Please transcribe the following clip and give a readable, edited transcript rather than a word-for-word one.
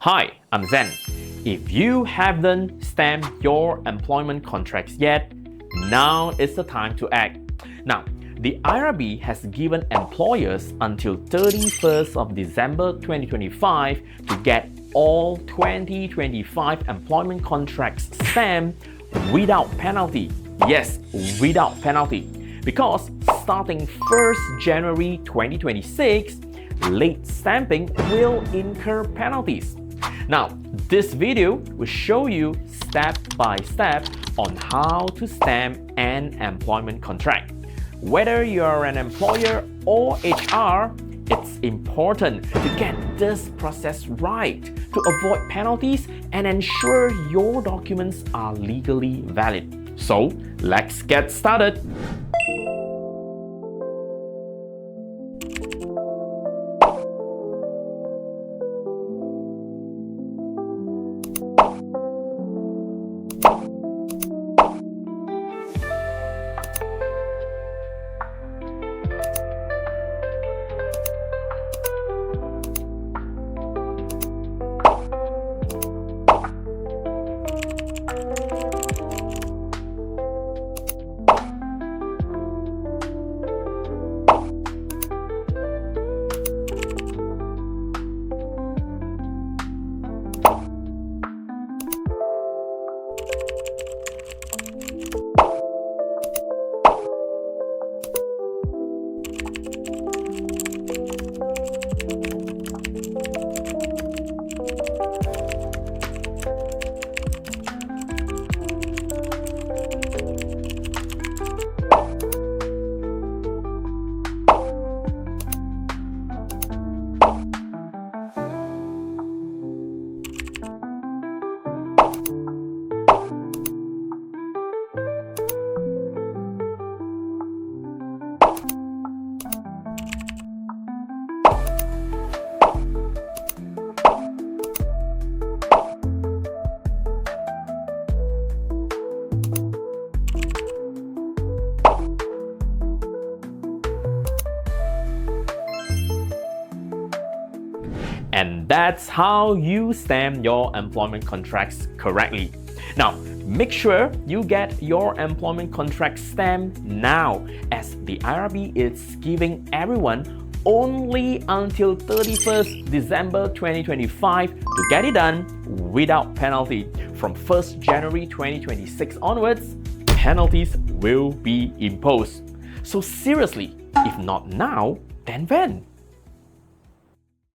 Hi, I'm Zen. If you haven't stamped your employment contracts yet, now is the time to act. Now, the IRB has given employers until 31st of December 2025 to get all 2025 employment contracts stamped without penalty. Yes, without penalty. Because starting 1st January 2026, late stamping will incur penalties. Now, this video will show you step by step on how to stamp an employment contract. Whether you're an employer or HR, it's important to get this process right to avoid penalties and ensure your documents are legally valid. So, let's get started. And that's how you stamp your employment contracts correctly. Now, make sure you get your employment contract stamped now, as the IRB is giving everyone only until 31st December 2025 to get it done without penalty. From 1st January 2026 onwards, penalties will be imposed. So seriously, if not now, then when?